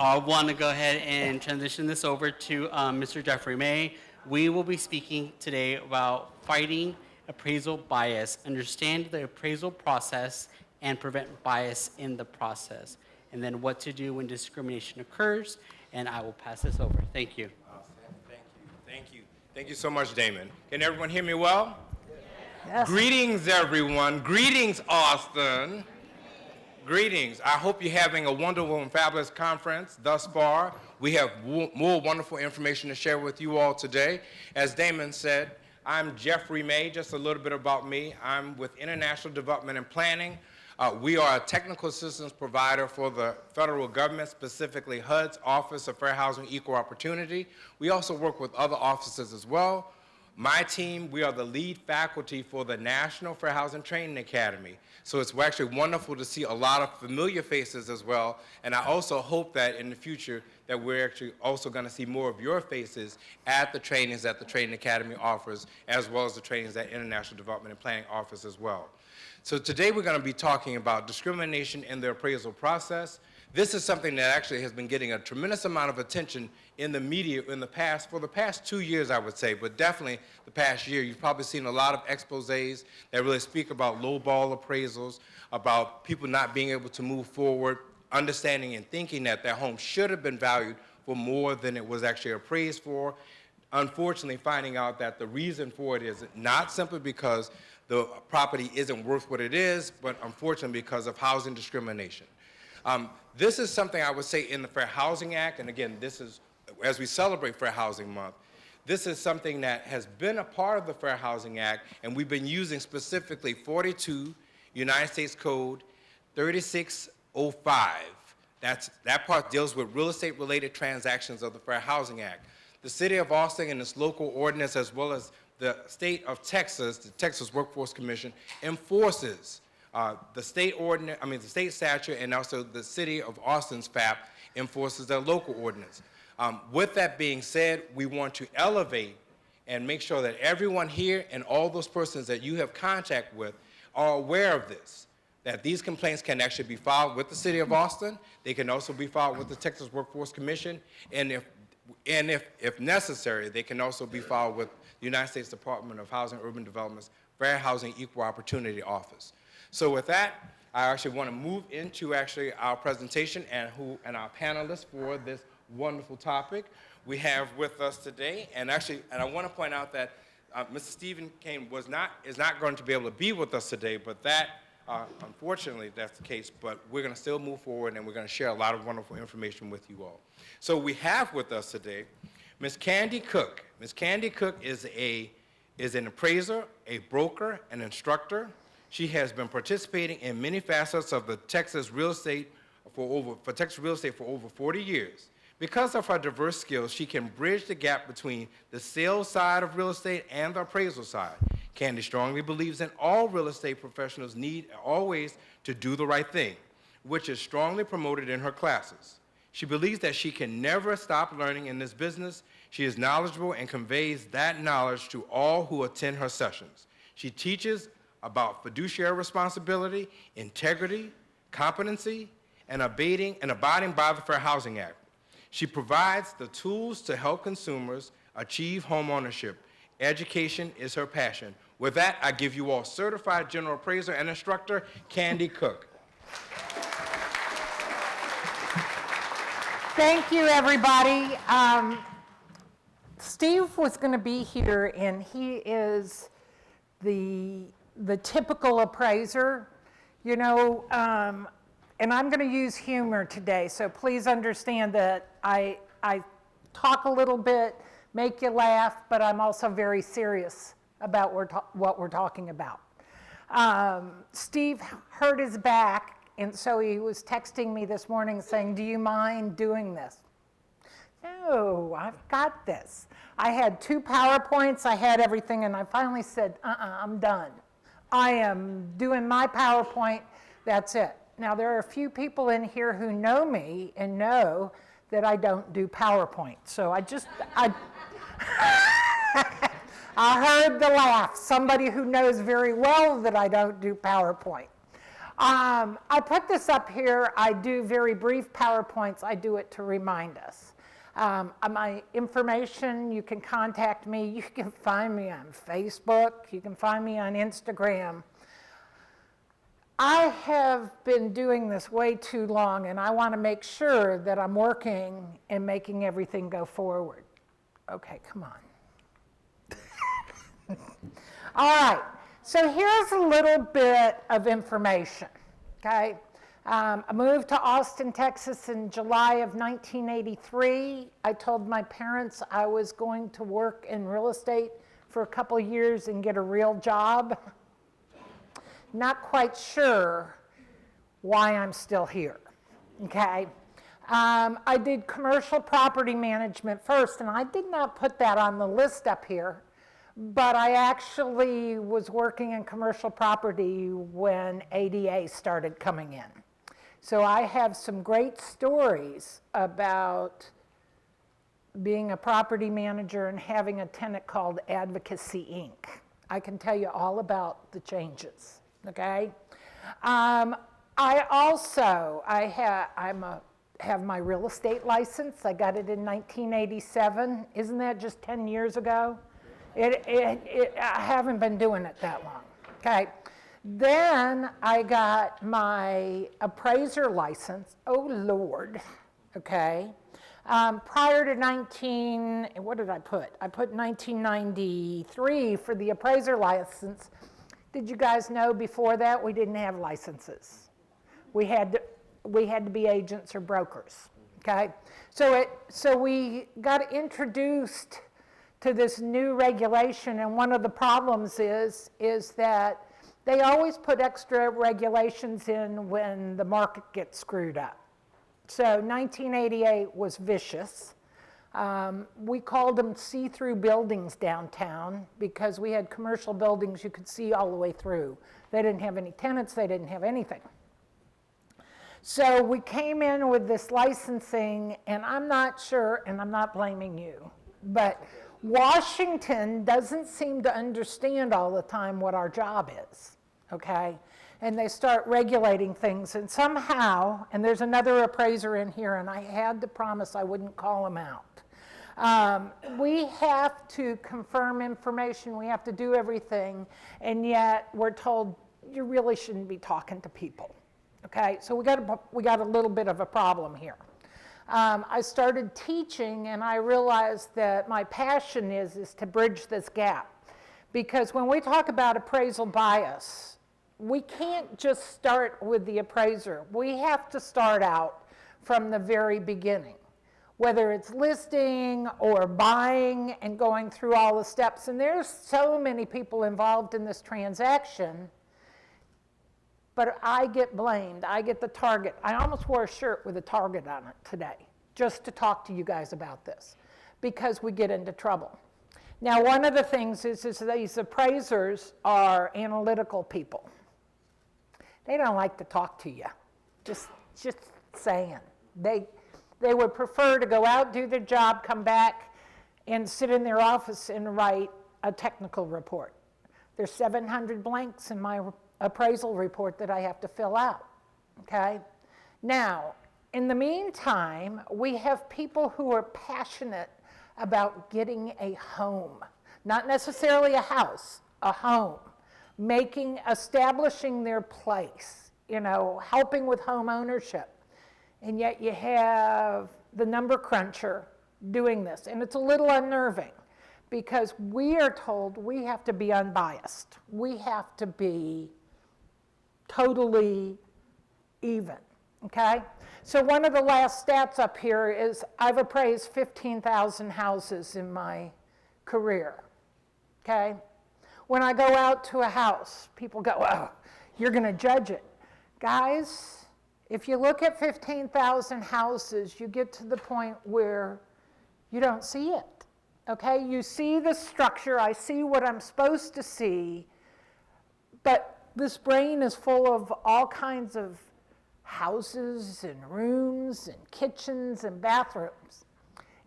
I want to go ahead and transition this over to Mr. Jeffrey May. We will be speaking today about fighting appraisal bias, understand the appraisal process, and prevent bias in the process, and then what to do when discrimination occurs. And I will pass this over. Thank you. Awesome. Thank you so much, Damon. Can everyone hear me well? Yes. Greetings, everyone. Greetings, Austin. Greetings. I hope you're having a wonderful and fabulous conference thus far. We have more wonderful information to share with you all today. As Damon said, I'm Jeffrey May. Just a little bit about me. I'm with International Development and Planning. We are a technical assistance provider for the federal government, specifically HUD's Office of Fair Housing Equal Opportunity. We also work with other offices as well. My team, we are the lead faculty for the National Fair Housing Training Academy. So it's actually wonderful to see a lot of familiar faces as well. And I also hope that in the future that we're actually also going to see more of your faces at the trainings that the Training Academy offers, as well as the trainings that International Development and Planning offers as well. So today we're going to be talking about discrimination in the appraisal process. This is something that actually has been getting a tremendous amount of attention in the media for the past 2 years, I would say, but definitely the past year. You've probably seen a lot of exposés that really speak about lowball appraisals, about people not being able to move forward, understanding and thinking that their home should have been valued for more than it was actually appraised for. Unfortunately, finding out that the reason for it is not simply because the property isn't worth what it is, but unfortunately because of housing discrimination. This is something I would say in the Fair Housing Act, and again, this is, as we celebrate Fair Housing Month, this is something that has been a part of the Fair Housing Act, and we've been using specifically 42 United States Code 3605. That part deals with real estate related transactions of the Fair Housing Act. The City of Austin and its local ordinance, as well as the state of Texas, the Texas Workforce Commission, enforces the state statute, and also the City of Austin's FAP enforces their local ordinance. With that being said, we want to elevate and make sure that everyone here and all those persons that you have contact with are aware of this, that these complaints can actually be filed with the City of Austin. They can also be filed with the Texas Workforce Commission, and if necessary, they can also be filed with the United States Department of Housing and Urban Development's Fair Housing Equal Opportunity Office. So with that, I actually want to move into our presentation and our panelists for this wonderful topic we have with us today. And I want to point out that Mr. Stephen Kane is not going to be able to be with us today, but that unfortunately that's the case. But we're going to still move forward, and we're going to share a lot of wonderful information with you all. So we have with us today Ms. Candy Cook. Ms. Candy Cook is an appraiser, a broker, an instructor. She has been participating in many facets of the Texas real estate for over 40 years. Because of her diverse skills, she can bridge the gap between the sales side of real estate and the appraisal side. Candy strongly believes in all real estate professionals need always to do the right thing, which is strongly promoted in her classes. She believes that she can never stop learning in this business. She is knowledgeable and conveys that knowledge to all who attend her sessions. She teaches about fiduciary responsibility, integrity, competency, and abiding by the Fair Housing Act. She provides the tools to help consumers achieve home ownership. Education is her passion. With that, I give you all certified general appraiser and instructor, Candy Cook. Thank you, everybody. Steve was going to be here, and he is the typical appraiser, you know, and I'm going to use humor today, so please understand that I talk a little bit, make you laugh, but I'm also very serious about what we're talking about. Steve hurt his back, and so he was texting me this morning saying, "Do you mind doing this?" No, I've got this. I had 2 PowerPoints, I had everything, and I finally said, I'm done. I am doing my PowerPoint, that's it. Now, there are a few people in here who know me and know that I don't do PowerPoint. So I heard the laugh. Somebody who knows very well that I don't do PowerPoint. I put this up here. I do very brief PowerPoints. I do it to remind us. My information, you can contact me. You can find me on Facebook. You can find me on Instagram. I have been doing this way too long, and I want to make sure that I'm working and making everything go forward. Okay, come on. All right, so here's a little bit of information, okay? I moved to Austin, Texas in July of 1983. I told my parents I was going to work in real estate for a couple of years and get a real job. Not quite sure why I'm still here, okay? I did commercial property management first, and I did not put that on the list up here, but I actually was working in commercial property when ADA started coming in. So I have some great stories about being a property manager and having a tenant called Advocacy Inc. I can tell you all about the changes. Okay. I have my real estate license. I got it in 1987. Isn't that just 10 years ago? I haven't been doing it that long. Okay. Then I got my appraiser license. Oh, Lord. Okay. Prior to what did I put? I put 1993 for the appraiser license. Did you guys know before that we didn't have licenses? We had to be agents or brokers, okay? So we got introduced to this new regulation, and one of the problems is that they always put extra regulations in when the market gets screwed up. So 1988 was vicious. We called them see-through buildings downtown because we had commercial buildings you could see all the way through. They didn't have any tenants, they didn't have anything. So we came in with this licensing, and I'm not sure, and I'm not blaming you, but Washington doesn't seem to understand all the time what our job is, okay? And they start regulating things, and somehow, and there's another appraiser in here, and I had to promise I wouldn't call him out. We have to confirm information, we have to do everything, and yet we're told you really shouldn't be talking to people, okay? So we got a little bit of a problem here. I started teaching, and I realized that my passion is to bridge this gap, because when we talk about appraisal bias, we can't just start with the appraiser. We have to start out from the very beginning, whether it's listing or buying and going through all the steps. And there's so many people involved in this transaction, but I get blamed. I get the target. I almost wore a shirt with a target on it today just to talk to you guys about this because we get into trouble. Now, one of the things is these appraisers are analytical people. They don't like to talk to you, just saying. They would prefer to go out, do their job, come back, and sit in their office and write a technical report. There's 700 blanks in my appraisal report that I have to fill out, okay? Now, in the meantime, we have people who are passionate about getting a home, not necessarily a house, a home, establishing their place, helping with home ownership. And yet you have the number cruncher doing this. And it's a little unnerving because we are told we have to be unbiased. We have to be totally even, okay? So one of the last stats up here is I've appraised 15,000 houses in my career, okay? When I go out to a house, people go, oh, you're gonna judge it. Guys, if you look at 15,000 houses, you get to the point where you don't see it, okay? You see the structure, I see what I'm supposed to see, but this brain is full of all kinds of houses and rooms and kitchens and bathrooms,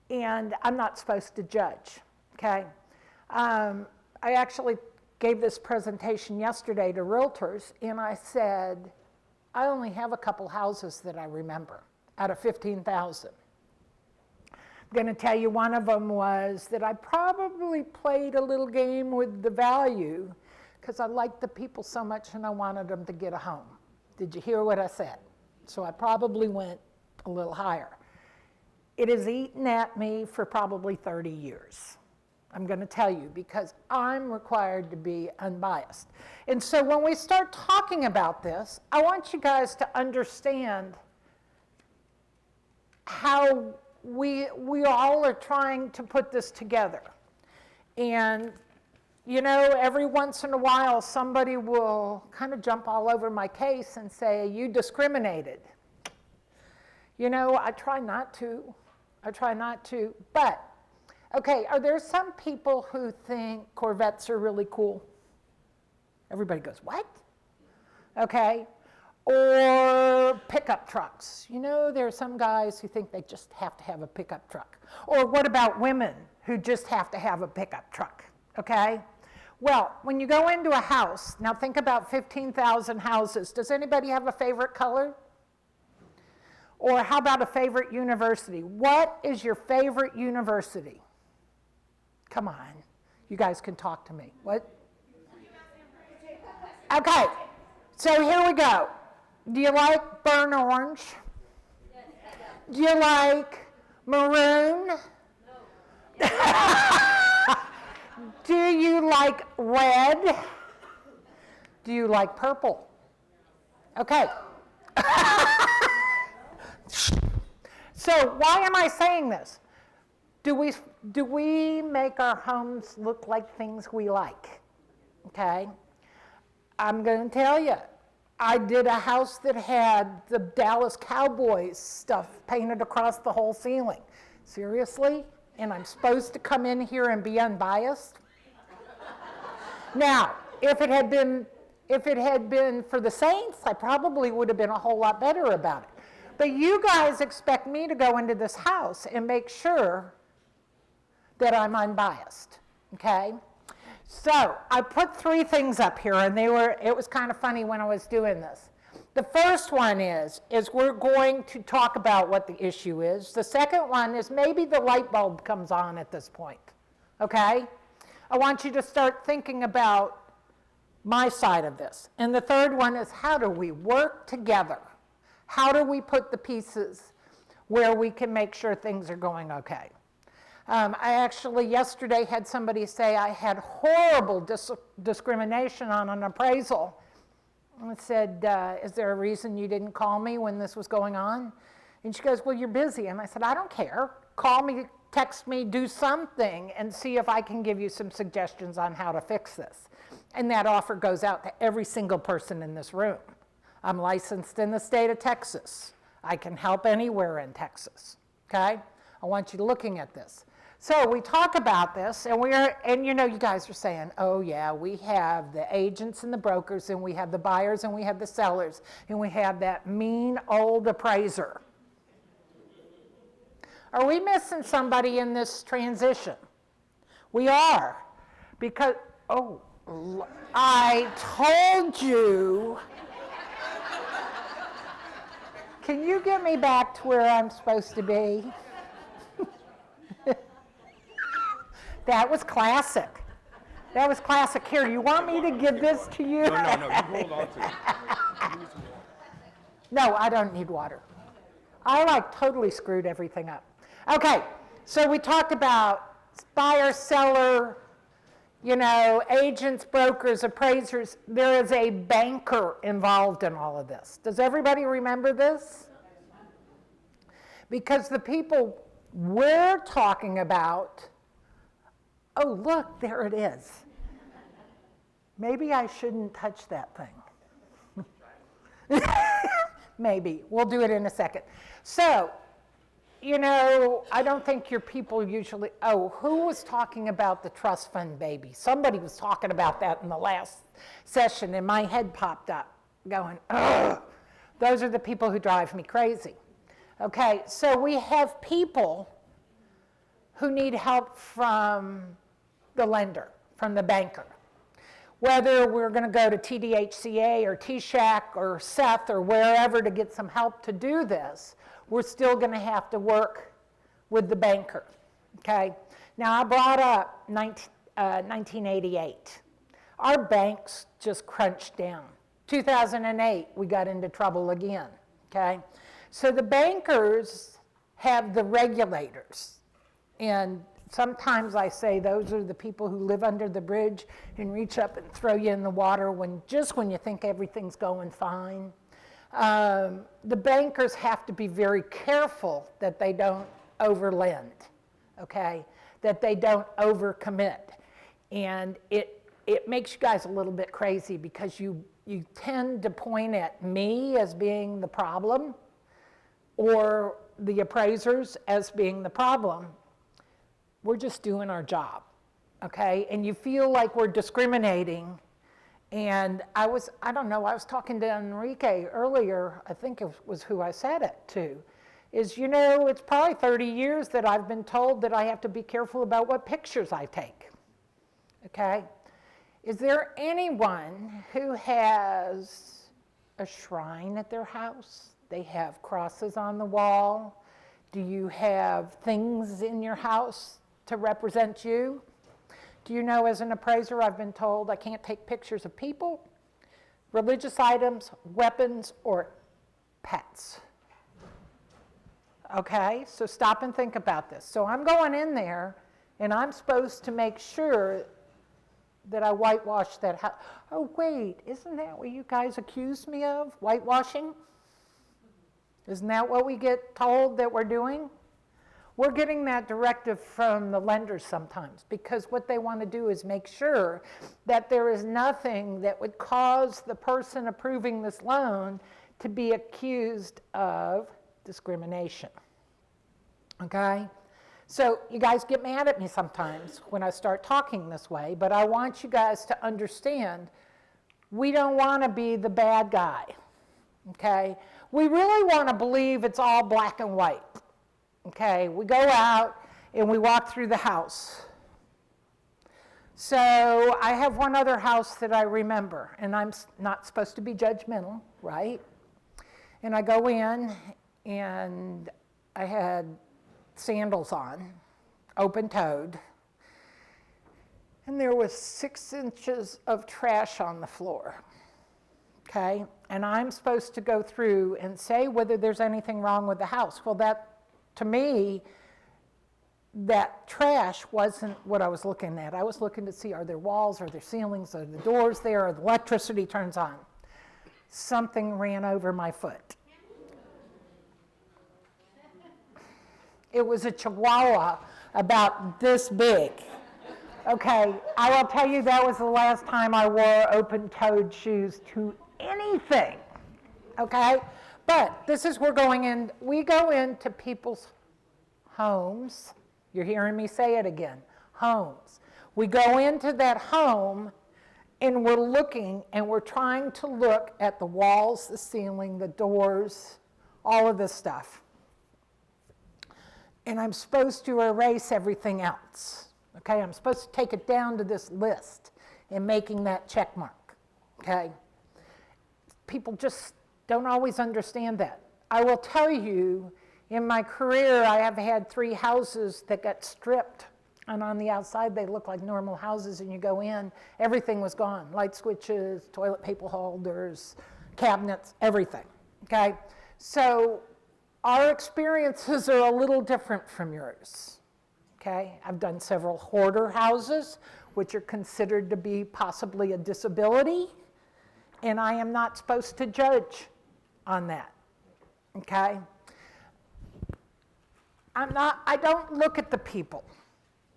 and I'm not supposed to judge, okay? I actually gave this presentation yesterday to realtors, and I said, I only have a couple houses that I remember out of 15,000. I'm going to tell you one of them was that I probably played a little game with the value because I liked the people so much and I wanted them to get a home. Did you hear what I said? So I probably went a little higher. It has eaten at me for probably 30 years. I'm going to tell you because I'm required to be unbiased. And so when we start talking about this, I want you guys to understand how we all are trying to put this together. And, you know, every once in a while, somebody will kind of jump all over my case and say, you discriminated. You know, I try not to. But, okay, are there some people who think Corvettes are really cool? Everybody goes, what? Okay. Or pickup trucks. You know, there are some guys who think they just have to have a pickup truck. Or what about women who just have to have a pickup truck? Okay? Well, when you go into a house, now think about 15,000 houses. Does anybody have a favorite color? Or how about a favorite university? What is your favorite university? Come on. You guys can talk to me. What? Okay. So here we go. Do you like burnt orange? Do you like maroon? Do you like red? Do you like purple? Okay. So why am I saying this? Do we make our homes look like things we like? Okay. I'm going to tell you. I did a house that had the Dallas Cowboys stuff painted across the whole ceiling. Seriously? And I'm supposed to come in here and be unbiased? Now, if it had been for the Saints, I probably would have been a whole lot better about it. But you guys expect me to go into this house and make sure that I'm unbiased, okay? So I put 3 things up here, and it was kind of funny when I was doing this. The first one is we're going to talk about what the issue is. The second one is maybe the light bulb comes on at this point, okay? I want you to start thinking about my side of this. And the third one is how do we work together? How do we put the pieces where we can make sure things are going okay? I actually yesterday had somebody say I had horrible discrimination on an appraisal. I said, is there a reason you didn't call me when this was going on? And she goes, well, you're busy. And I said, I don't care. Call me, text me, do something, and see if I can give you some suggestions on how to fix this. And that offer goes out to every single person in this room. I'm licensed in the state of Texas. I can help anywhere in Texas, okay? I want you looking at this. So we talk about this, and you know, you guys are saying, oh yeah, we have the agents and the brokers, and we have the buyers, and we have the sellers, and we have that mean old appraiser. Are we missing somebody in this transition? We are, because, oh, I told you. Can you get me back to where I'm supposed to be? That was classic. That was classic. Here, you want me to give this to you? No, you hold on to it. No, I don't need water. I totally screwed everything up. Okay, so we talked about buyer, seller, you know, agents, brokers, appraisers. There is a banker involved in all of this. Does everybody remember this? Because the people we're talking about, oh, look, there it is. Maybe I shouldn't touch that thing. Maybe. We'll do it in a second. So, you know, I don't think your people usually, oh, who was talking about the trust fund baby? Somebody was talking about that in the last session, and my head popped up going, ugh. Those are the people who drive me crazy. Okay, so we have people who need help from the lender, from the banker. whether we're going to go to TDHCA or TSHAC or Seth or wherever to get some help to do this, we're still going to have to work with the banker, okay? Now, I brought up 1988. Our banks just crunched down. 2008, we got into trouble again, okay? So the bankers have the regulators, and sometimes I say those are the people who live under the bridge and reach up and throw you in the water just when you think everything's going fine. The bankers have to be very careful that they don't overlend, okay? That they don't overcommit. And it makes you guys a little bit crazy because you tend to point at me as being the problem or the appraisers as being the problem. We're just doing our job, okay? And you feel like we're discriminating. And I was talking to Enrique earlier, I think it was who I said it to, is, it's probably 30 years that I've been told that I have to be careful about what pictures I take, okay? Is there anyone who has a shrine at their house? They have crosses on the wall. Do you have things in your house to represent you? Do you know, as an appraiser, I've been told I can't take pictures of people, religious items, weapons, or pets. Okay, so stop and think about this. So I'm going in there, and I'm supposed to make sure that I whitewash that house. Oh, wait, isn't that what you guys accused me of, whitewashing? Isn't that what we get told that we're doing? We're getting that directive from the lenders sometimes because what they want to do is make sure that there is nothing that would cause the person approving this loan to be accused of discrimination, okay? So you guys get mad at me sometimes when I start talking this way, but I want you guys to understand we don't want to be the bad guy, okay? We really want to believe it's all black and white. Okay, we go out and we walk through the house. So I have one other house that I remember, and I'm not supposed to be judgmental, right? And I go in, and I had sandals on, open-toed, and there was 6 inches of trash on the floor, okay? And I'm supposed to go through and say whether there's anything wrong with the house. Well, to me, that trash wasn't what I was looking at. I was looking to see, are there walls, are there ceilings, are the doors there, are the electricity turns on. Something ran over my foot. It was a Chihuahua about this big. Okay, I will tell you that was the last time I wore open-toed shoes to anything, okay? But this is, we go into people's homes. You're hearing me say it again, homes. We go into that home and we're looking and we're trying to look at the walls, the ceiling, the doors, all of this stuff. And I'm supposed to erase everything else, okay? I'm supposed to take it down to this list and making that check mark, okay? People just don't always understand that. I will tell you, in my career, I have had 3 houses that got stripped, and on the outside, they look like normal houses, and you go in, everything was gone. Light switches, toilet paper holders, cabinets, everything, okay? So our experiences are a little different from yours, okay? I've done several hoarder houses, which are considered to be possibly a disability, and I am not supposed to judge on that, okay? I don't look at the people,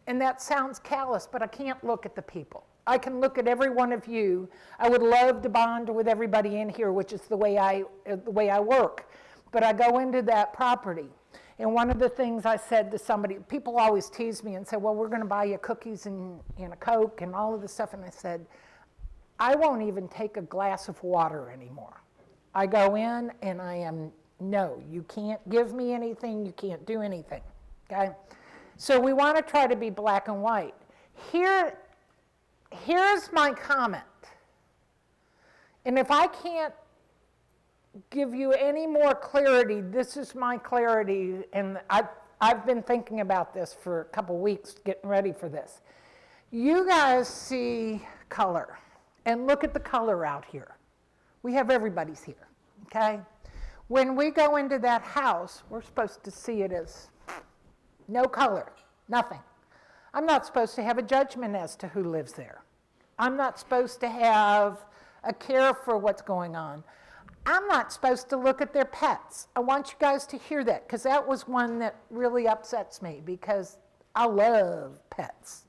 and that sounds callous, but I can't look at the people. I can look at every one of you. I would love to bond with everybody in here, which is the way I work, but I go into that property, and one of the things I said to somebody, people always tease me and say, well, we're going to buy you cookies and a Coke and all of this stuff, and I said, I won't even take a glass of water anymore. I go in and no, you can't give me anything, you can't do anything, okay? So we want to try to be black and white. Here's my comment. And if I can't give you any more clarity, this is my clarity, and I've been thinking about this for a couple weeks, getting ready for this. You guys see color, and look at the color out here. We have everybody's here, okay? When we go into that house, we're supposed to see it as no color, nothing. I'm not supposed to have a judgment as to who lives there. I'm not supposed to have a care for what's going on. I'm not supposed to look at their pets. I want you guys to hear that, because that was one that really upsets me, because I love pets,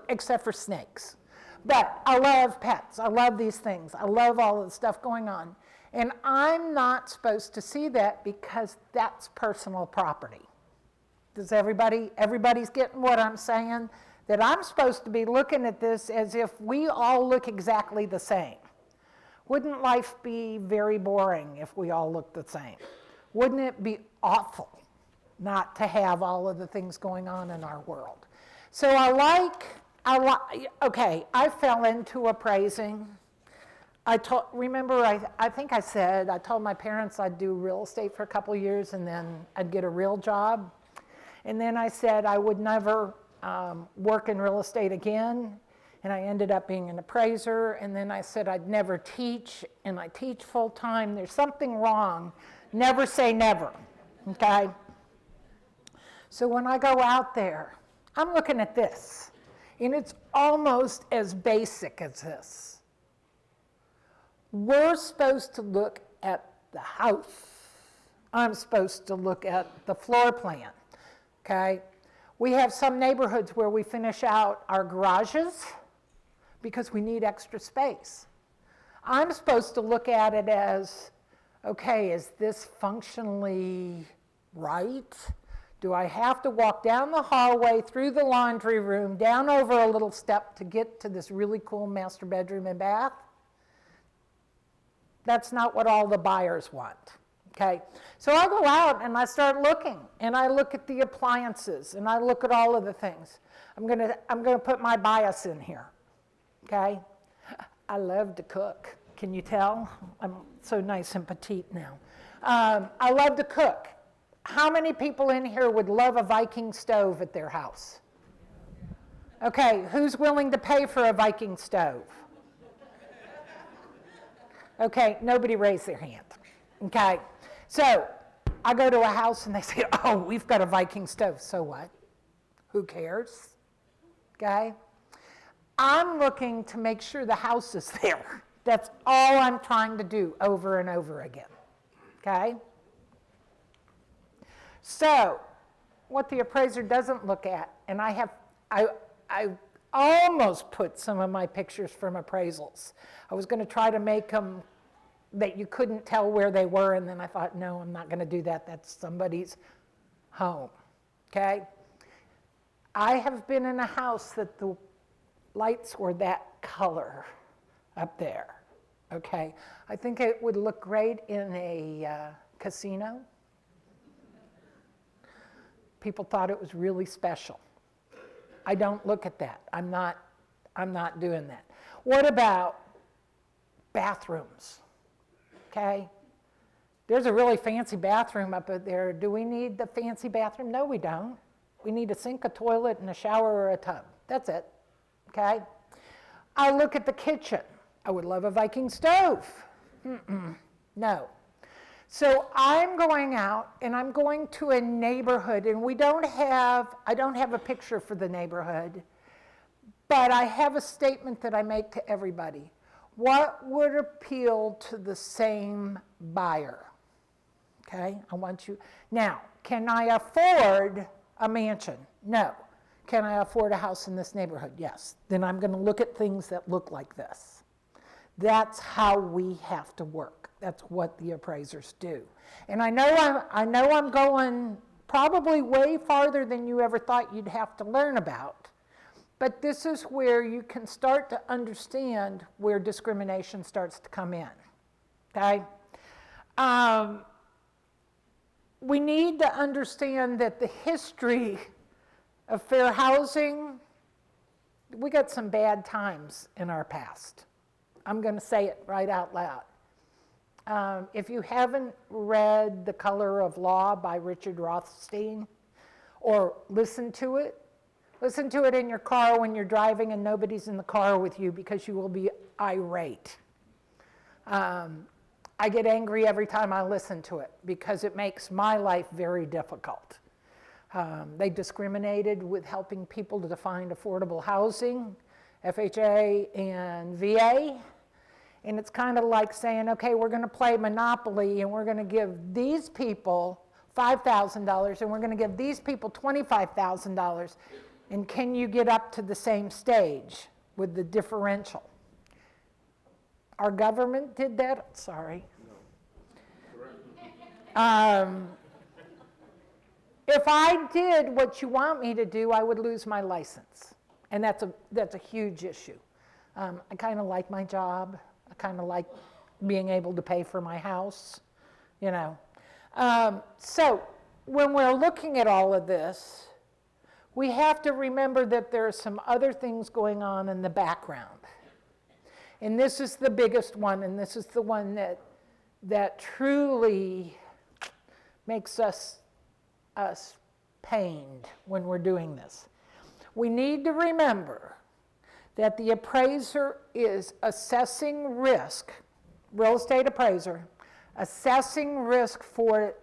except for snakes. But I love pets. I love these things. I love all of the stuff going on. And I'm not supposed to see that, because that's personal property. Does everybody's getting what I'm saying? That I'm supposed to be looking at this as if we all look exactly the same. Wouldn't life be very boring if we all looked the same? Wouldn't it be awful not to have all of the things going on in our world? So okay, I fell into appraising. I told my parents I'd do real estate for a couple of years and then I'd get a real job. And then I said I would never work in real estate again. And I ended up being an appraiser. And then I said I'd never teach, and I teach full time. There's something wrong. Never say never, okay? So when I go out there, I'm looking at this, and it's almost as basic as this. We're supposed to look at the house. I'm supposed to look at the floor plan, okay? We have some neighborhoods where we finish out our garages because we need extra space. I'm supposed to look at it as, okay, is this functionally right? Do I have to walk down the hallway, through the laundry room, down over a little step to get to this really cool master bedroom and bath? That's not what all the buyers want, okay? So I go out and I start looking, and I look at the appliances, and I look at all of the things. I'm gonna put my bias in here, okay? I love to cook. Can you tell? I'm so nice and petite now. I love to cook. How many people in here would love a Viking stove at their house? Okay, who's willing to pay for a Viking stove? Okay, nobody raised their hand. Okay, so I go to a house and they say, oh, we've got a Viking stove. So what? Who cares? Okay? I'm looking to make sure the house is there. That's all I'm trying to do over and over again. Okay? So, what the appraiser doesn't look at, and I almost put some of my pictures from appraisals. I was going to try to make them that you couldn't tell where they were, and then I thought, no, I'm not going to do that. That's somebody's home. Okay? I have been in a house that the lights were that color up there. Okay? I think it would look great in a casino. People thought it was really special. I don't look at that. I'm not doing that. What about bathrooms? Okay? There's a really fancy bathroom up there. Do we need the fancy bathroom? No, we don't. We need a sink, a toilet, and a shower or a tub. That's it. Okay? I look at the kitchen. I would love a Viking stove. No. So I'm going out and I'm going to a neighborhood, and I don't have a picture for the neighborhood, but I have a statement that I make to everybody. What would appeal to the same buyer? Okay, I want you. Now, can I afford a mansion? No. Can I afford a house in this neighborhood? Yes. Then I'm going to look at things that look like this. That's how we have to work. That's what the appraisers do. And I know I'm going probably way farther than you ever thought you'd have to learn about. But this is where you can start to understand where discrimination starts to come in. Okay? We need to understand that the history of fair housing, we got some bad times in our past. I'm going to say it right out loud. If you haven't read The Color of Law by Richard Rothstein, or listened to it in your car when you're driving and nobody's in the car with you, because you will be irate. I get angry every time I listen to it because it makes my life very difficult. They discriminated with helping people to find affordable housing, FHA and VA. And it's kind of like saying, okay, we're going to play Monopoly and we're going to give these people $5,000 and we're going to give these people $25,000. And can you get up to the same stage with the differential? Our government did that? Sorry. If I did what you want me to do, I would lose my license. And that's a huge issue. I kind of like my job. I kind of like being able to pay for my house, you know. So when we're looking at all of this, we have to remember that there are some other things going on in the background. And this is the biggest one, and this is the one that truly makes us pained when we're doing this. We need to remember that the appraiser is assessing risk, real estate appraiser, assessing risk for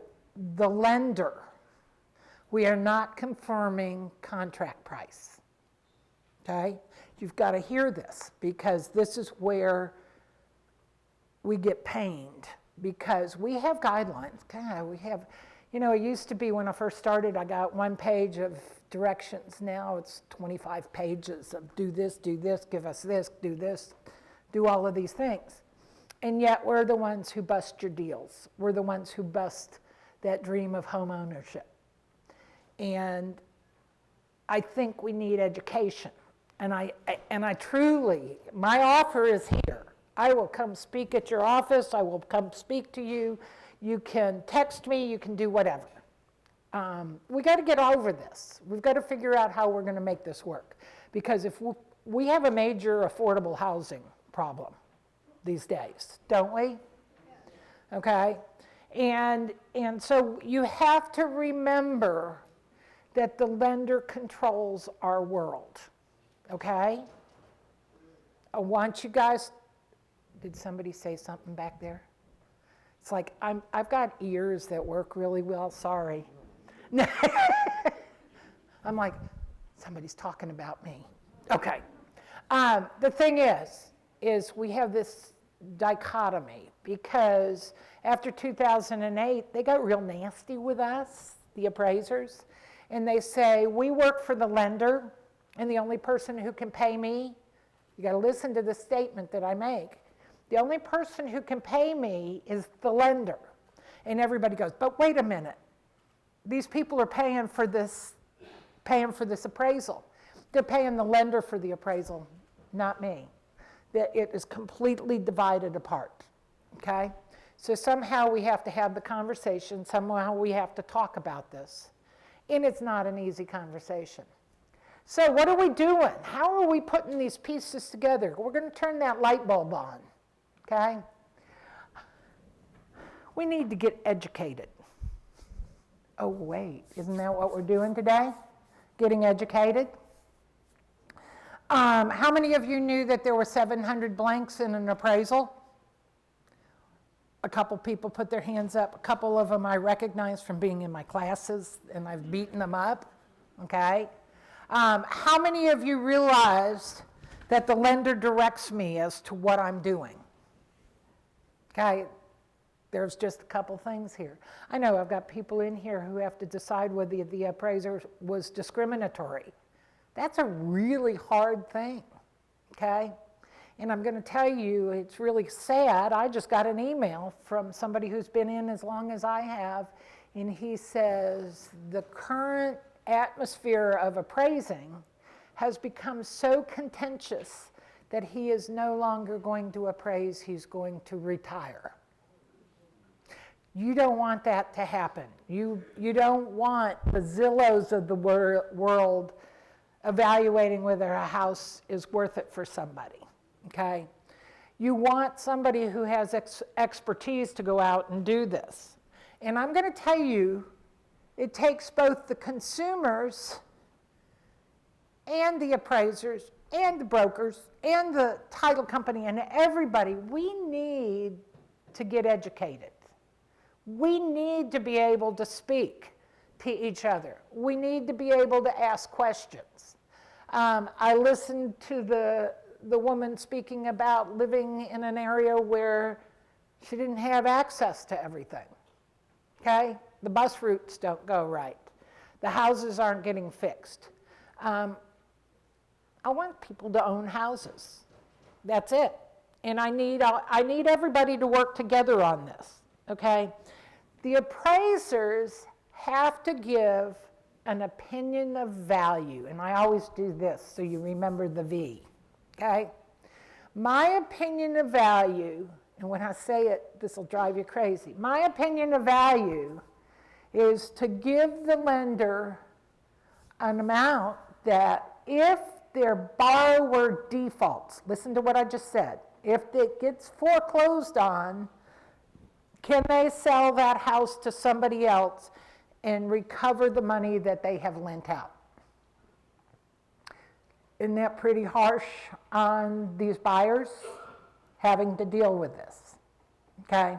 the lender. We are not confirming contract price, okay? You've got to hear this, because this is where we get pained, because we have guidelines. God, we have, you know, it used to be when I first started, I got 1 page of directions. Now it's 25 pages of do this, give us this, do all of these things. And yet we're the ones who bust your deals. We're the ones who bust that dream of home ownership. And I think we need education. And I truly, my offer is here. I will come speak at your office. I will come speak to you. You can text me. You can do whatever. We got to get over this. We've got to figure out how we're going to make this work. Because if we have a major affordable housing problem these days, don't we? Okay? And so you have to remember that the lender controls our world. Okay? I want you guys, did somebody say something back there? It's like, I've got ears that work really well, sorry. I'm like, somebody's talking about me. Okay. The thing is we have this dichotomy, because after 2008, they got real nasty with us, the appraisers, and they say, we work for the lender, and the only person who can pay me, you got to listen to the statement that I make, the only person who can pay me is the lender. And everybody goes, but wait a minute. These people are paying for this appraisal. They're paying the lender for the appraisal, not me. That it is completely divided apart, okay? So somehow we have to have the conversation, somehow we have to talk about this. And it's not an easy conversation. So what are we doing? How are we putting these pieces together? We're going to turn that light bulb on, okay? We need to get educated. Oh, wait, isn't that what we're doing today? Getting educated? How many of you knew that there were 700 blanks in an appraisal? A couple people put their hands up. A couple of them I recognize from being in my classes, and I've beaten them up, okay? How many of you realized that the lender directs me as to what I'm doing? Okay, there's just a couple things here. I know I've got people in here who have to decide whether the appraiser was discriminatory. That's a really hard thing, okay? And I'm going to tell you, it's really sad. I just got an email from somebody who's been in as long as I have, and he says the current atmosphere of appraising has become so contentious that he is no longer going to appraise, he's going to retire. You don't want that to happen. You don't want the Zillows of the world evaluating whether a house is worth it for somebody, okay? You want somebody who has expertise to go out and do this. And I'm going to tell you, it takes both the consumers and the appraisers and the brokers and the title company and everybody. We need to get educated. We need to be able to speak to each other. We need to be able to ask questions. I listened to the woman speaking about living in an area where she didn't have access to everything, okay? The bus routes don't go right. The houses aren't getting fixed. I want people to own houses. That's it. And I need everybody to work together on this, okay? The appraisers have to give an opinion of value, and I always do this so you remember the V, okay? My opinion of value, and when I say it, this will drive you crazy. My opinion of value is to give the lender an amount that if their borrower defaults, listen to what I just said, if it gets foreclosed on, can they sell that house to somebody else and recover the money that they have lent out? Isn't that pretty harsh on these buyers having to deal with this? Okay?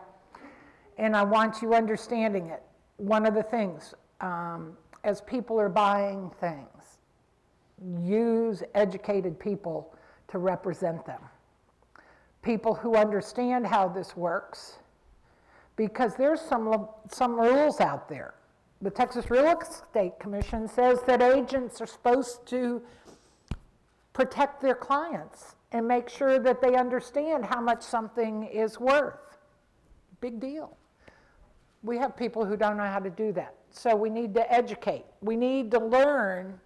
And I want you understanding it. One of the things, as people are buying things, use educated people to represent them. People who understand how this works, because there's some rules out there. The Texas Real Estate Commission says that agents are supposed to protect their clients and make sure that they understand how much something is worth. Big deal. We have people who don't know how to do that. So we need to educate. We need to learn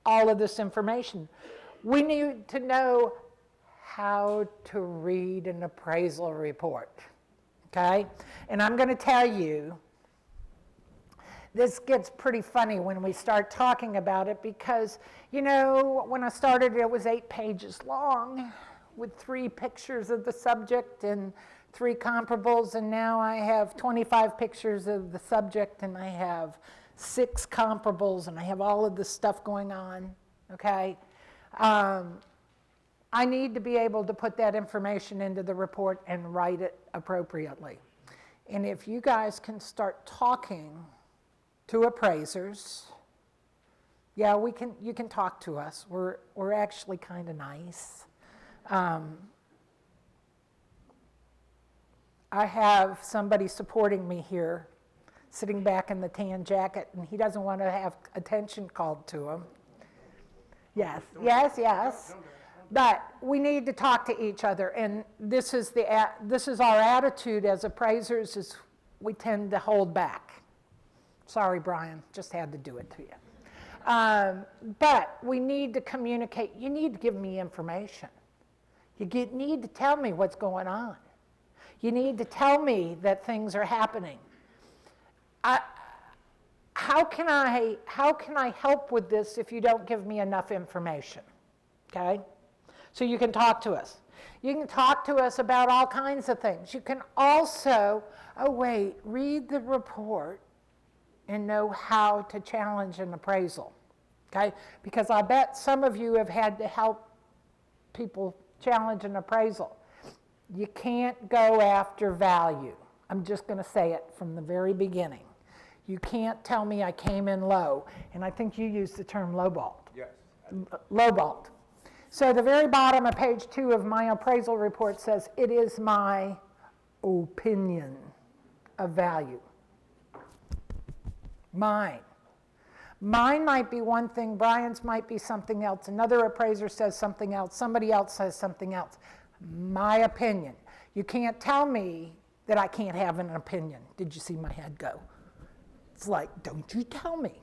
all of this information. We need to know how to read an appraisal report, okay? And I'm going to tell you, this gets pretty funny when we start talking about it because, you know, when I started it was 8 pages long with 3 pictures of the subject and 3 comparables, and now I have 25 pictures of the subject and I have 6 comparables and I have all of this stuff going on, okay? I need to be able to put that information into the report and write it appropriately. And if you guys can start talking to appraisers, yeah, you can talk to us. We're actually kind of nice. I have somebody supporting me here, sitting back in the tan jacket, and he doesn't want to have attention called to him. Yes, yes, yes. But we need to talk to each other, and this is our attitude as appraisers, is we tend to hold back. Sorry, Brian, just had to do it to you. But we need to communicate. You need to give me information. You need to tell me what's going on. You need to tell me that things are happening. How can I help with this if you don't give me enough information? Okay? So you can talk to us. You can talk to us about all kinds of things. You can also, read the report and know how to challenge an appraisal. Okay? Because I bet some of you have had to help people challenge an appraisal. You can't go after value. I'm just going to say it from the very beginning. You can't tell me I came in low. And I think you used the term lowball. Yes. Lowball. So the very bottom of page 2 of my appraisal report says, it is my opinion of value. Mine. Mine might be one thing, Brian's might be something else, another appraiser says something else, somebody else says something else. My opinion. You can't tell me that I can't have an opinion. Did you see my head go? It's like, don't you tell me.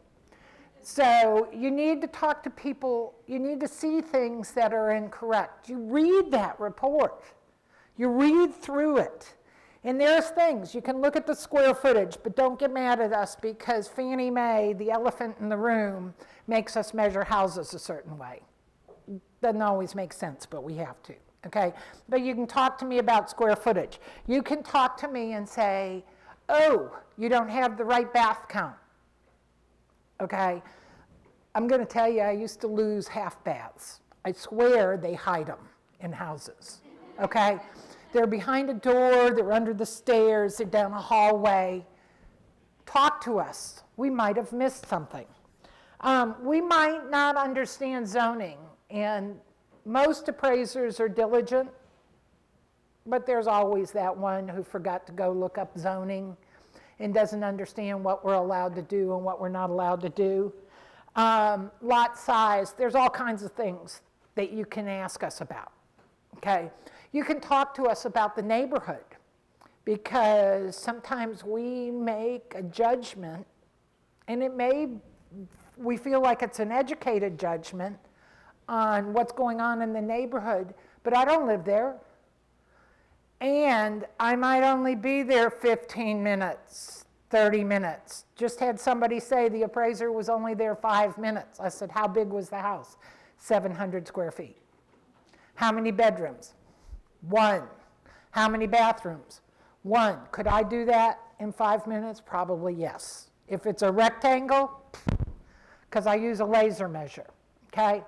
So you need to talk to people, you need to see things that are incorrect. You read that report. You read through it. And there's things, you can look at the square footage, but don't get mad at us because Fannie Mae, the elephant in the room, makes us measure houses a certain way. Doesn't always make sense, but we have to. okay? But you can talk to me about square footage. You can talk to me and say, oh, you don't have the right bath count, okay? I'm going to tell you, I used to lose half baths. I swear they hide them in houses, okay? They're behind a door, they're under the stairs, they're down a hallway. Talk to us. We might have missed something. We might not understand zoning, and most appraisers are diligent, but there's always that one who forgot to go look up zoning and doesn't understand what we're allowed to do and what we're not allowed to do. Lot size, there's all kinds of things that you can ask us about, okay? You can talk to us about the neighborhood, because sometimes we make a judgment, and we feel like it's an educated judgment on what's going on in the neighborhood, but I don't live there. And I might only be there 15 minutes, 30 minutes. Just had somebody say the appraiser was only there 5 minutes. I said, how big was the house? 700 square feet. How many bedrooms? 1. How many bathrooms? 1. Could I do that in 5 minutes? Probably yes. If it's a rectangle, because I use a laser measure, okay?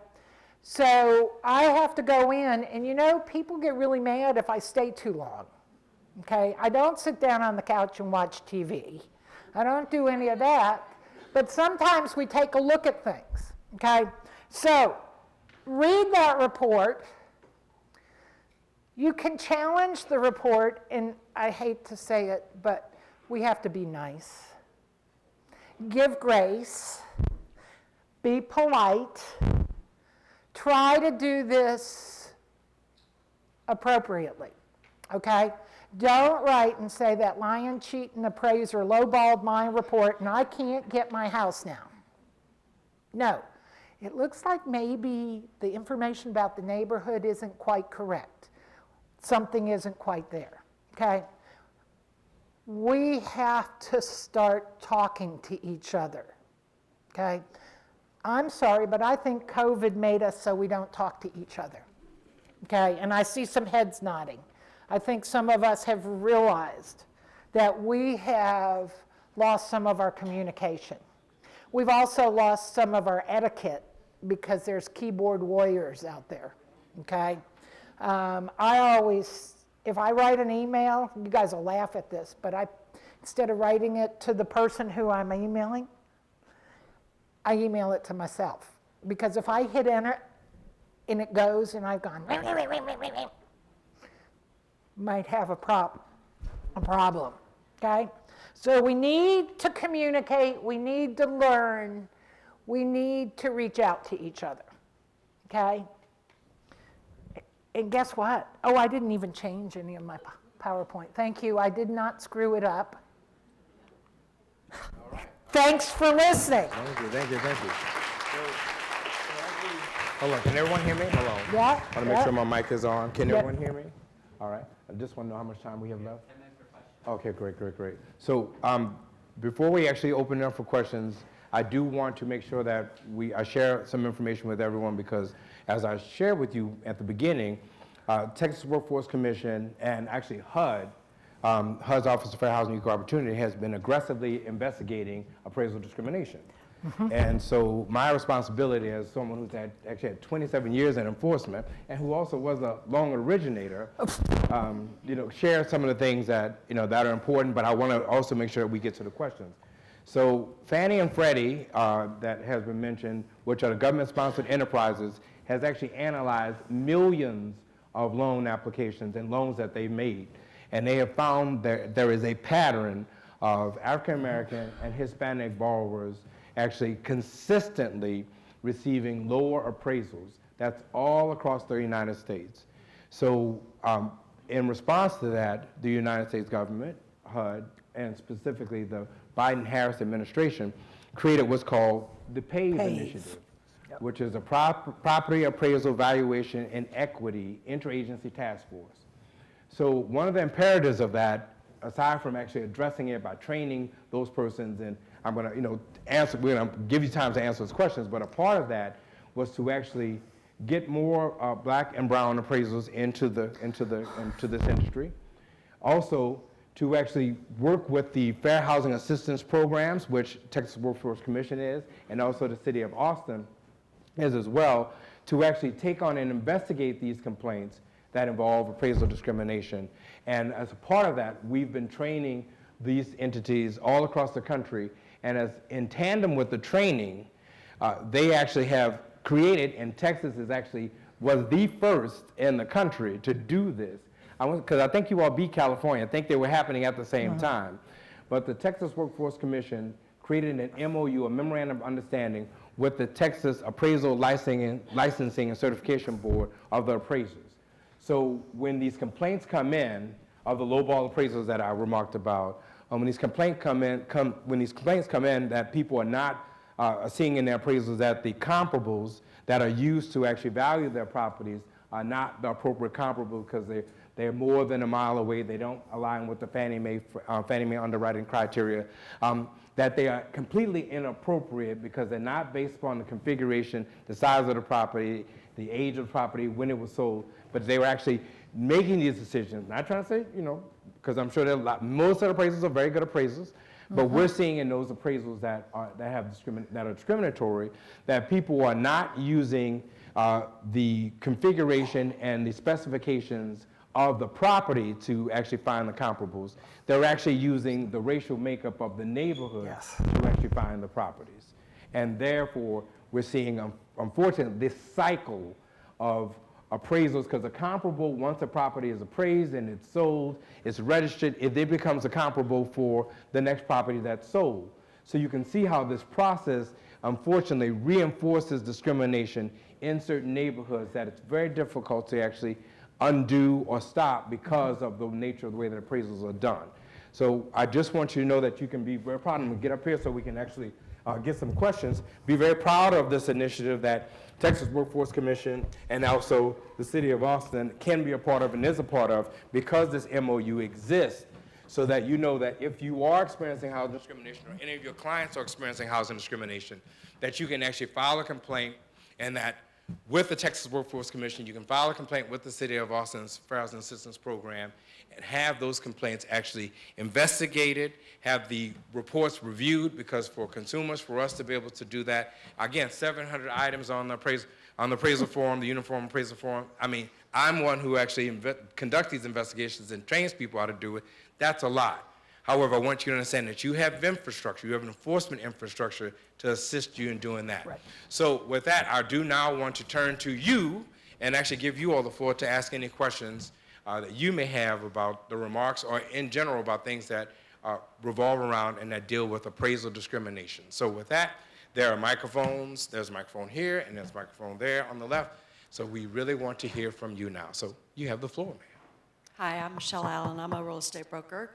So I have to go in, and you know, people get really mad if I stay too long, okay? I don't sit down on the couch and watch TV. I don't do any of that, but sometimes we take a look at things, okay? So read that report. You can challenge the report, and I hate to say it, but we have to be nice. Give grace. Be polite. Try to do this appropriately, okay? Don't write and say that lying, cheating appraiser lowballed my report and I can't get my house now. No. It looks like maybe the information about the neighborhood isn't quite correct. Something isn't quite there, okay? We have to start talking to each other, okay? I'm sorry, but I think COVID made us so we don't talk to each other, okay? And I see some heads nodding. I think some of us have realized that we have lost some of our communication. We've also lost some of our etiquette because there's keyboard warriors out there, okay? I always, if I write an email, you guys will laugh at this, but instead of writing it to the person who I'm emailing, I email it to myself. Because if I hit enter and it goes and I've gone, might have a problem, okay? So we need to communicate, we need to learn, we need to reach out to each other, okay? And guess what? Oh, I didn't even change any of my PowerPoint. Thank you, I did not screw it up. All right. Thanks for listening. Thank you, thank you, thank you. Hold on, can everyone hear me? Hold on. Yeah. I want to make yeah. sure my mic is on. Can Yeah. everyone hear me? All right. I just want to know how much time we have left. 10 minutes for questions. Okay, great. So before we actually open it up for questions, I do want to make sure that I share some information with everyone, because as I shared with you at the beginning, Texas Workforce Commission and actually HUD, HUD's Office of Fair Housing and Equal Opportunity, has been aggressively investigating appraisal discrimination. Mm-hmm. And so my responsibility as someone who's actually had 27 years in enforcement and who also was a loan originator, share some of the things that, that are important, but I want to also make sure that we get to the questions. So Fannie and Freddie, that has been mentioned, which are the government-sponsored enterprises, has actually analyzed millions of loan applications and loans that they've made. And they have found there is a pattern of African-American and Hispanic borrowers actually consistently receiving lower appraisals. That's all across the United States. So in response to that, the United States government, HUD, and specifically the Biden-Harris administration, created what's called the PAVE Initiative, yep, which is a Property Appraisal Valuation and Equity Interagency Task Force. So one of the imperatives of that, aside from actually addressing it by training those persons, and I'm going to, we're going to give you time to answer those questions, but a part of that was to actually get more black and brown appraisals into this industry. Also, to actually work with the Fair Housing Assistance Programs, which Texas Workforce Commission is, and also the City of Austin is as well, to actually take on and investigate these complaints that involve appraisal discrimination. And as a part of that, we've been training these entities all across the country, and as in tandem with the training, they actually have created, and Texas was the first in the country to do this. Because I think you all beat California. I think they were happening at the same time. But the Texas Workforce Commission created an MOU, a Memorandum of Understanding, with the Texas Appraisal Licensing and Certification Board of the appraisers. So when these complaints come in, of the lowball appraisals that I remarked about, when these complaints come in that people are not seeing in their appraisals that the comparables that are used to actually value their properties are not the appropriate comparable because they're more than a mile away, they don't align with the Fannie Mae underwriting criteria, that they are completely inappropriate because they're not based upon the configuration, the size of the property, the age of the property, when it was sold, but they were actually making these decisions. Not trying to say, because I'm sure most of the appraisals are very good appraisals, but we're seeing in those appraisals that are discriminatory, that people are not using the configuration and the specifications of the property to actually find the comparables. They're actually using the racial makeup of the neighborhood to actually find the properties. And therefore, we're seeing, unfortunately, this cycle of appraisals, because a comparable, once a property is appraised and it's sold, it's registered, it then becomes a comparable for the next property that's sold. So you can see how this process, unfortunately, reinforces discrimination in certain neighborhoods that it's very difficult to actually undo or stop because of the nature of the way that appraisals are done. So I just want you to know that you can be very proud, and get up here so we can actually get some questions. Be very proud of this initiative that Texas Workforce Commission and also the City of Austin can be a part of and is a part of, because this MOU exists, so that you know that if you are experiencing housing discrimination or any of your clients are experiencing housing discrimination, that you can actually file a complaint, and that with the Texas Workforce Commission, you can file a complaint with the City of Austin's Fair Housing Assistance Program and have those complaints actually investigated, have the reports reviewed, because for consumers, for us to be able to do that, again, 700 items on the appraisal form, the uniform appraisal form. I mean, I'm one who actually conducts these investigations and trains people how to do it. That's a lot. However, I want you to understand that you have infrastructure, you have an enforcement infrastructure to assist you in doing that. Right. So with that, I do now want to turn to you and actually give you all the floor to ask any questions that you may have about the remarks, or in general about things that revolve around and that deal with appraisal discrimination. So with that, there are microphones. There's a microphone here and there's a microphone there on the left. So we really want to hear from you now. So you have the floor, ma'am. Hi, I'm Michelle Allen. I'm a real estate broker.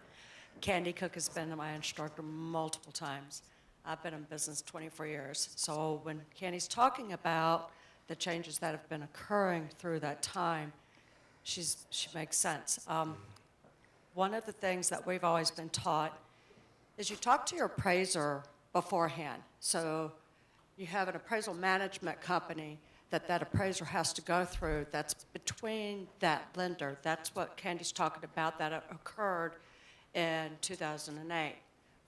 Candy Cook has been my instructor multiple times. I've been in business 24 years. So when Candy's talking about the changes that have been occurring through that time, she makes sense. One of the things that we've always been taught is you talk to your appraiser beforehand. So you have an appraisal management company that appraiser has to go through that's between that lender. That's what Candy's talking about that occurred in 2008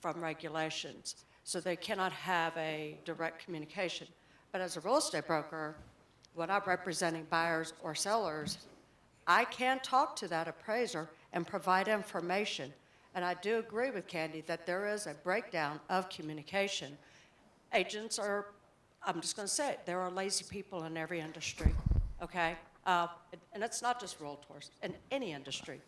from regulations. So they cannot have a direct communication. But as a real estate broker, when I'm representing buyers or sellers, I can talk to that appraiser and provide information. And I do agree with Candy that there is a breakdown of communication. Agents are, I'm just going to say it, there are lazy people in every industry, okay? And it's not just realtors, in any industry.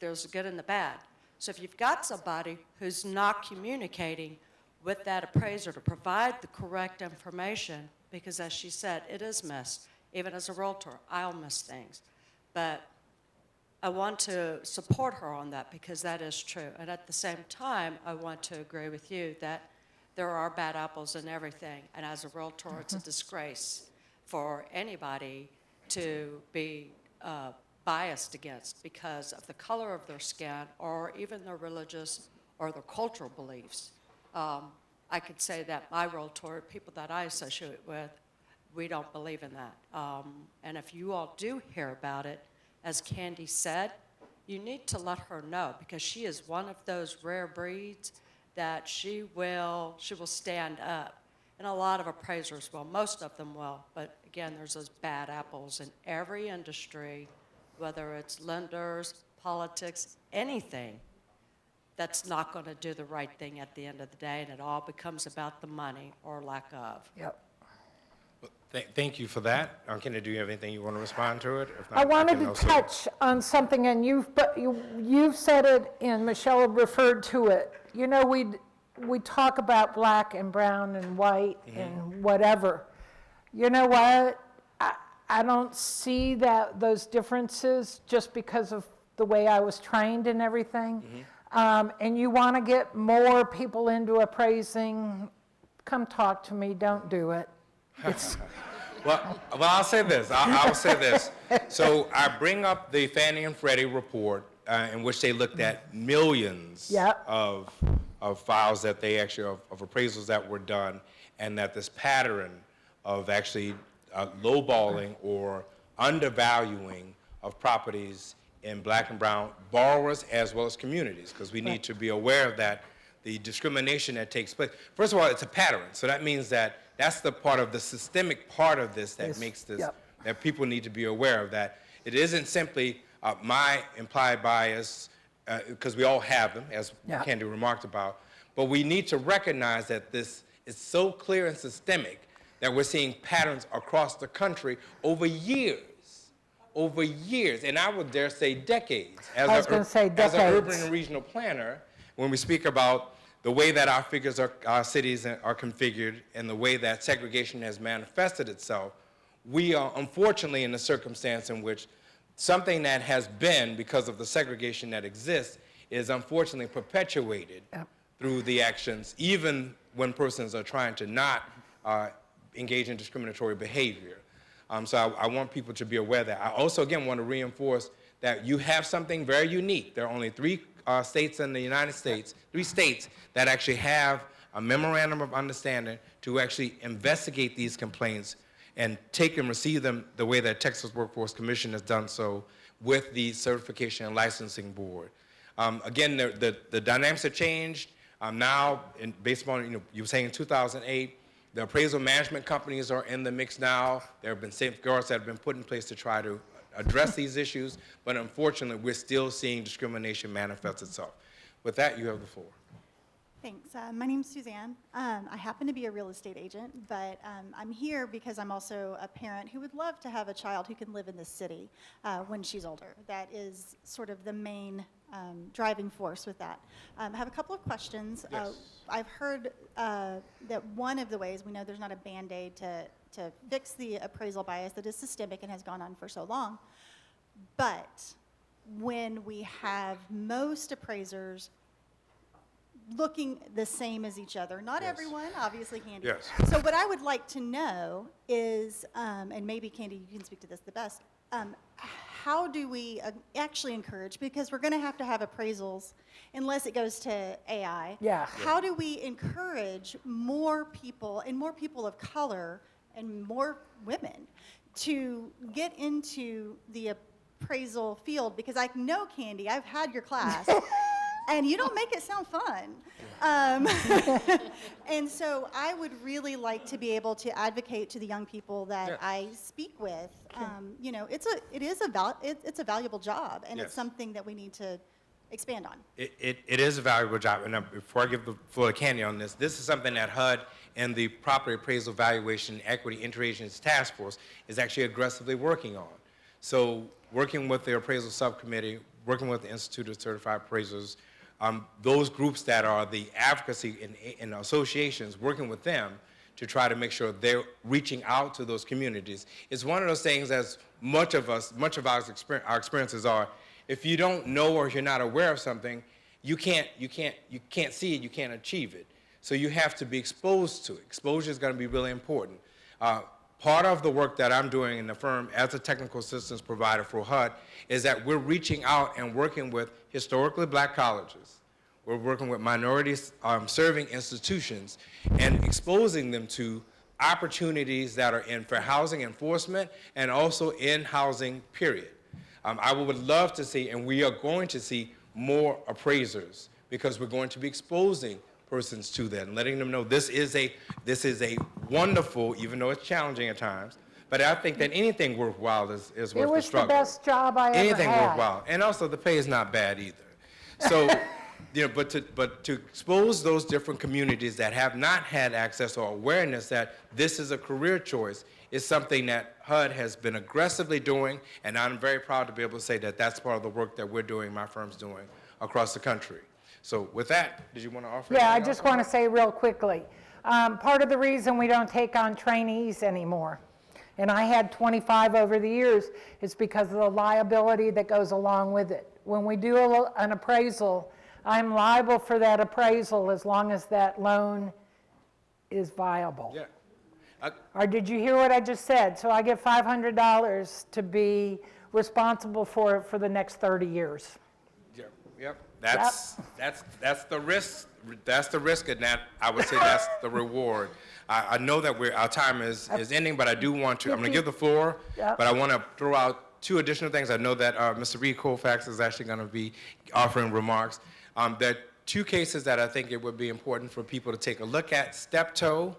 There's the good and the bad. So if you've got somebody who's not communicating with that appraiser to provide the correct information, because as she said, it is missed. Even as a realtor, I'll miss things. But I want to support her on that because that is true. And at the same time, I want to agree with you that there are bad apples in everything. And as a realtor, it's a disgrace for anybody to be biased against because of the color of their skin or even their religious or their cultural beliefs. I could say that my realtor, people that I associate with, we don't believe in that. And if you all do hear about it, as Candy said, you need to let her know, because she is one of those rare breeds that she will stand up. And a lot of appraisers will, most of them will, but again, there's those bad apples in every industry, whether it's lenders, politics, anything that's not going to do the right thing at the end of the day, and it all becomes about the money or lack of. Yep. Thank you for that. Kenny, do you have anything you want to respond to it? If not, I wanted can to also- touch on something, and you've said it, and Michelle referred to it. You know, we talk about black and brown and white and whatever. You know what? I don't see those differences just because of the way I was trained and everything. And you want to get more people into appraising, come talk to me, don't do it. It's, Well, I'll say this. I'll say this. So I bring up the Fannie and Freddie report in which they looked at millions Yep. of files that they actually, of appraisals that were done, and that this pattern of actually lowballing or undervaluing of properties in black and brown borrowers as well as communities, because we need to be aware of that, the discrimination that takes place. First of all, it's a pattern, so that means that that's the part of the systemic part of this that Yes, makes this, yep. that people need to be aware of, that it isn't simply my implied bias, because we all have them, as Yeah. Candy remarked about, but we need to recognize that this is so clear and systemic that we're seeing patterns across the country over years, and I would dare say decades. I was gonna say As an urban decades. and regional planner, when we speak about the way that our figures our cities are configured and the way that segregation has manifested itself, we are unfortunately in a circumstance in which something that has been, because of the segregation that exists, is unfortunately perpetuated through the actions, even when persons are trying to not engage in discriminatory behavior. So I want people to be aware of that. I also, again, want to reinforce that you have something very unique. There are only three states in the United States, 3 states that actually have a memorandum of understanding to actually investigate these complaints and take and receive them the way that Texas Workforce Commission has done so with the Certification and Licensing Board. Again, the dynamics have changed. Now, based upon, you were saying in 2008, the appraisal management companies are in the mix now. There have been safeguards that have been put in place to try to address these issues, but unfortunately, we're still seeing discrimination manifest itself. With that, you have the floor. Thanks. My name's Suzanne. I happen to be a real estate agent, but I'm here because I'm also a parent who would love to have a child who can live in this city when she's older. That is sort of the main driving force with that. I have a couple of questions. Yes. I've heard that one of the ways, we know there's not a Band-Aid to fix the appraisal bias that is systemic and has gone on for so long, but when we have most appraisers looking the same as each other. Not Yes. everyone, obviously, Candy. Yes. So what I would like to know is, and maybe Candy, you can speak to this the best, how do we actually encourage, because we're going to have appraisals unless it goes to AI. Yeah. How do we encourage more people, and more people of color, and more women to get into the appraisal field? Because I know, Candy, I've had your class. And you don't make it sound fun. And so I would really like to be able to advocate to the young people that Yeah. I speak with. It's a valuable job, and Yes. it's something that we need to expand on. It is a valuable job, and before I give the floor to Candy on this is something that HUD and the Property Appraisal Valuation Equity Interagency Task Force is actually aggressively working on. So working with the appraisal subcommittee, working with the Institute of Certified Appraisers, those groups that are the advocacy and associations, working with them to try to make sure they're reaching out to those communities. It's one of those things, as much of our experiences are, if you don't know or if you're not aware of something, you can't see it, you can't achieve it. So you have to be exposed to it. Exposure is going to be really important. Part of the work that I'm doing in the firm as a technical assistance provider for HUD is that we're reaching out and working with historically black colleges. We're working with minorities serving institutions and exposing them to opportunities that are in fair housing enforcement and also in housing, period. I would love to see, and we are going to see, more appraisers because we're going to be exposing persons to that and letting them know this is a wonderful, even though it's challenging at times, but I think that anything worthwhile is worth the struggle. It was the best job I ever Anything had. worthwhile. And also the pay is not bad either. So, but to expose those different communities that have not had access or awareness that this is a career choice is something that HUD has been aggressively doing, and I'm very proud to be able to say that that's part of the work that we're doing, my firm's doing, across the country. So with that, did you want to offer Yeah, I anything just else? want to say real quickly, part of the reason we don't take on trainees anymore, and I had 25 over the years, is because of the liability that goes along with it. When we do an appraisal, I'm liable for that appraisal as long as that loan is viable. Yeah. Or did you hear what I just said? So I get $500 to be responsible for it for the next 30 years. Yep. That's the risk. That's the risk, and that I would say that's the reward. I know that our time is ending, but I do want to. I'm going to give the floor, Yep. but I want to throw out two additional things. I know that Mr. Reed Colfax is actually going to be offering remarks. There are two cases that I think it would be important for people to take a look at. Steptoe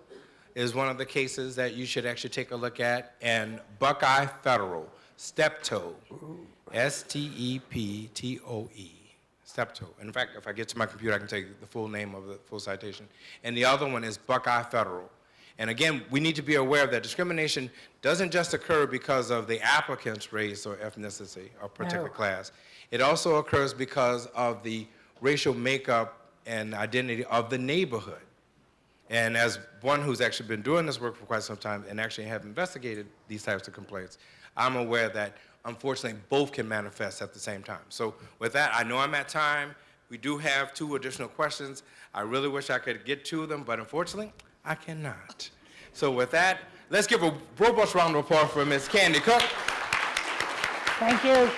is one of the cases that you should actually take a look at, and Buckeye Federal, Steptoe, S-T-E-P-T-O-E, Steptoe. And in fact, if I get to my computer, I can tell you the full name of the full citation. And the other one is Buckeye Federal. And again, we need to be aware that discrimination doesn't just occur because of the applicant's race or ethnicity or particular No. class. It also occurs because of the racial makeup and identity of the neighborhood. And as one who's actually been doing this work for quite some time and actually have investigated these types of complaints, I'm aware that unfortunately both can manifest at the same time. So with that, I know I'm at time. We do have two additional questions. I really wish I could get to them, but unfortunately, I cannot. So with that, let's give a robust round of applause for Ms. Candy Cook. Thank you.